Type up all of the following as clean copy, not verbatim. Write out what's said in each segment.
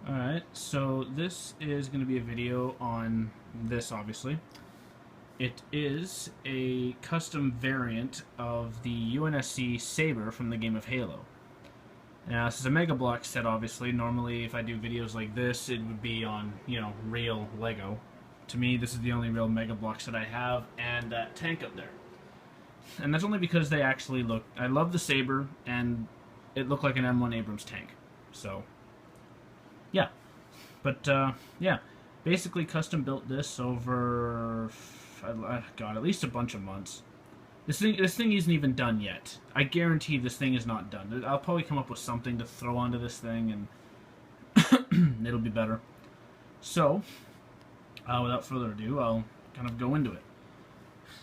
Alright, so this is going to be a video on this, obviously. It is a custom variant of the UNSC Sabre from the game of Halo. Now, this is a Mega Block set, obviously. Normally, if I do videos like this, it would be on, real Lego. To me, this is the only real Mega Block set I have, and that tank up there. And that's only because they actually look... I love the Sabre, and it looked like an M1 Abrams tank. So... yeah, but yeah, basically custom built this over, God, at least a bunch of months. This thing isn't even done yet. I guarantee this thing is not done. I'll probably come up with something to throw onto this thing, and it'll be better. So, without further ado, I'll kind of go into it.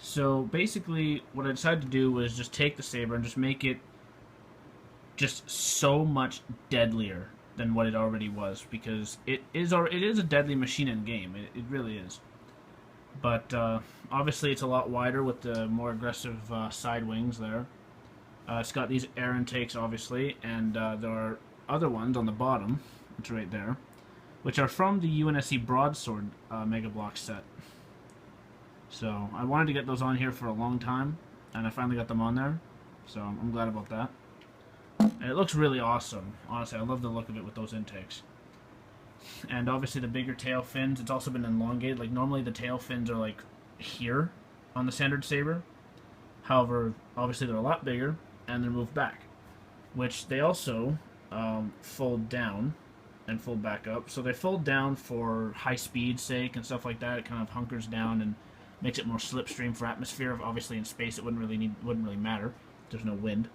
So basically, what I decided to do was just take the Sabre and just make it just so much deadlier than what it already was, because it is a deadly machine in game. It really is. But obviously it's a lot wider with the more aggressive side wings there. It's got these air intakes, obviously, and there are other ones on the bottom, which are right there, which are from the UNSC Broadsword Mega Block set. So I wanted to get those on here for a long time, and I finally got them on there, so I'm glad about that. And it looks really awesome. Honestly, I love the look of it with those intakes. And obviously the bigger tail fins, it's also been elongated. Like, normally the tail fins are like here on the standard Sabre. However, obviously they're a lot bigger, and they're moved back. Which they also fold down and fold back up. So they fold down for high speed sake and stuff like that. It kind of hunkers down and makes it more slipstream for atmosphere. Obviously in space it wouldn't really matter. There's no wind.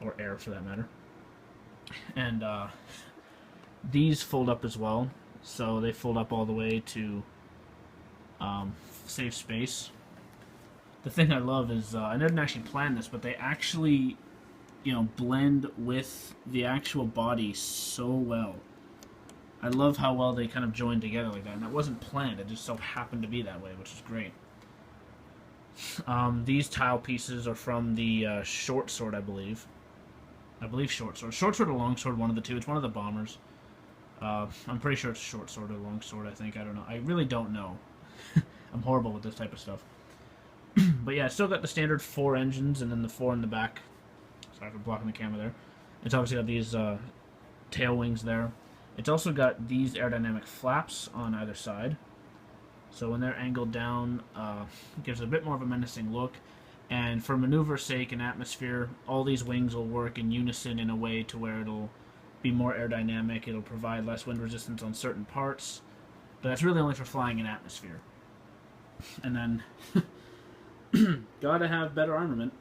Or air, for that matter. And these fold up as well, so they fold up all the way to save space. The thing I love is, I didn't actually plan this, but they actually, blend with the actual body so well. I love how well they kind of join together like that, and that wasn't planned, it just so happened to be that way, which is great. These tile pieces are from the short sword, I believe. Short sword. Short sword or long sword, one of the two. It's one of the bombers. I'm pretty sure it's short sword or long sword, I think. I don't know. I really don't know. I'm horrible with this type of stuff. But yeah, it's still got the standard 4 engines and then the 4 in the back. Sorry for blocking the camera there. It's obviously got these tail wings there. It's also got these aerodynamic flaps on either side. So when they're angled down, it gives it a bit more of a menacing look. And for maneuver's sake and atmosphere, all these wings will work in unison in a way to where it'll be more aerodynamic, it'll provide less wind resistance on certain parts, but that's really only for flying in atmosphere. And then, gotta have better armament.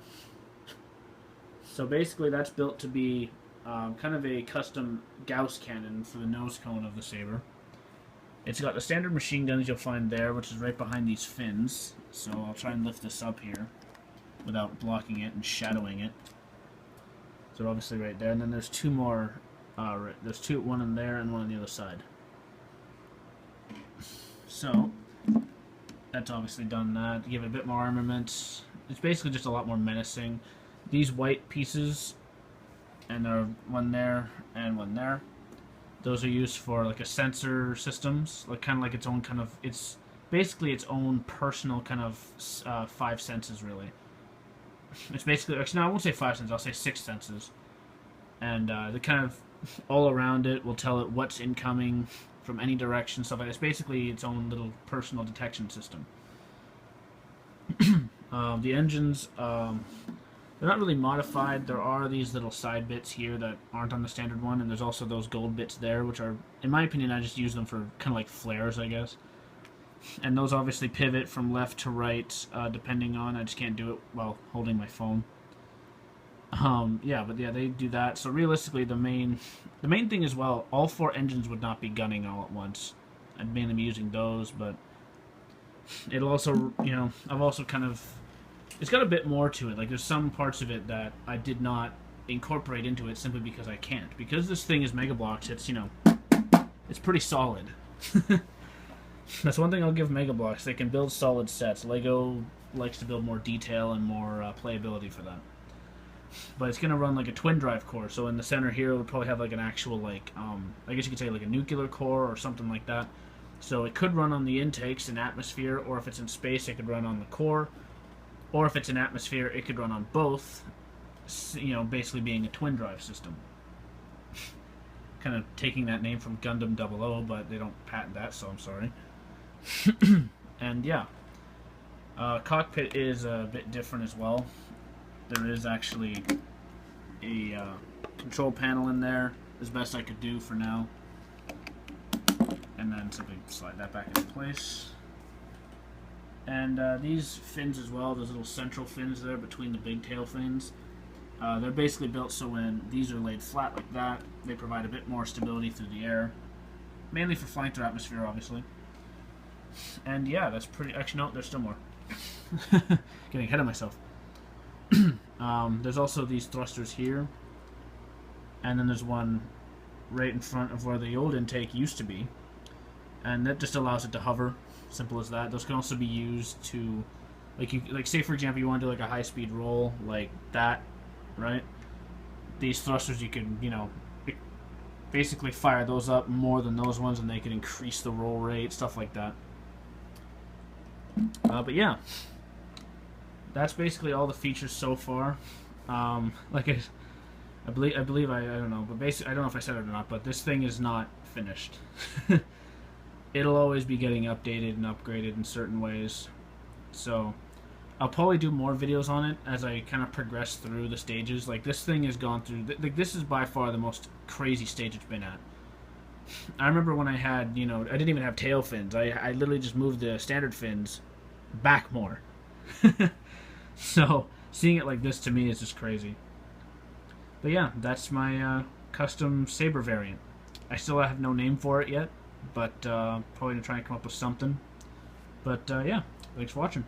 So basically that's built to be kind of a custom Gauss cannon for the nose cone of the Sabre. It's got the standard machine guns you'll find there, which is right behind these fins, so I'll try and lift this up here without blocking it and shadowing it. So obviously right there, and then there's two more, there's two, one in there and one on the other side. So, that's obviously done that, to give it a bit more armament. It's basically just a lot more menacing. These white pieces, and there are one there and one there, those are used for like a sensor systems, like kind of like its own kind of, it's basically its own personal kind of 5 senses really. It's basically, actually, no, I won't say 5 senses, I'll say 6 senses. And the kind of all around it will tell it what's incoming from any direction, stuff like that. It's basically its own little personal detection system. The engines, they're not really modified. There are these little side bits here that aren't on the standard one, and there's also those gold bits there, which are, in my opinion, I just use them for kind of like flares, I guess. And those obviously pivot from left to right, depending on, I just can't do it while holding my phone. Yeah, but yeah, they do that. So realistically, the main thing as well, all 4 engines would not be gunning all at once. I'd mainly be using those, but it'll also, I've also kind of, it's got a bit more to it. Like, there's some parts of it that I did not incorporate into it simply because I can't. Because this thing is Mega Bloks, it's, it's pretty solid. That's one thing I'll give Mega Bloks. They can build solid sets. Lego likes to build more detail and more playability for that. but it's going to run like a twin drive core. So in the center here, it would probably have like an actual like I guess you could say like a nuclear core or something like that. So it could run on the intakes in atmosphere, or if it's in space, it could run on the core, or if it's in atmosphere, it could run on both. You know, basically being a twin drive system. Kind of taking that name from Gundam 00, but they don't patent that, so I'm sorry. And yeah, cockpit is a bit different as well. There is actually a control panel in there, as best I could do for now. And then simply slide that back into place. And these fins as well, those little central fins there between the big tail fins, they're basically built so when these are laid flat like that, they provide a bit more stability through the air. Mainly for flying through atmosphere, obviously. And yeah, that's pretty... Actually, no, there's still more. Getting ahead of myself. There's also these thrusters here. And then there's one right in front of where the old intake used to be. And that just allows it to hover. Simple as that. Those can also be used to... Like say, for example, you want to do like a high-speed roll like that, right? These thrusters, you can, you know, basically fire those up more than those ones, and they can increase the roll rate, stuff like that. But yeah, that's basically all the features so far. Like I believe I don't know, but basically I don't know if I said it or not, but this thing is not finished. It'll always be getting updated and upgraded in certain ways. So I'll probably do more videos on it as I kind of progress through the stages. Like, this thing has gone through... Like, this is by far the most crazy stage it's been at. I remember when I had, you know... I didn't even have tail fins. I literally just moved the standard fins back more. So, seeing it like this to me is just crazy. But yeah, that's my custom Sabre variant. I still have no name for it yet, but probably going to try and come up with something. But yeah, thanks for watching.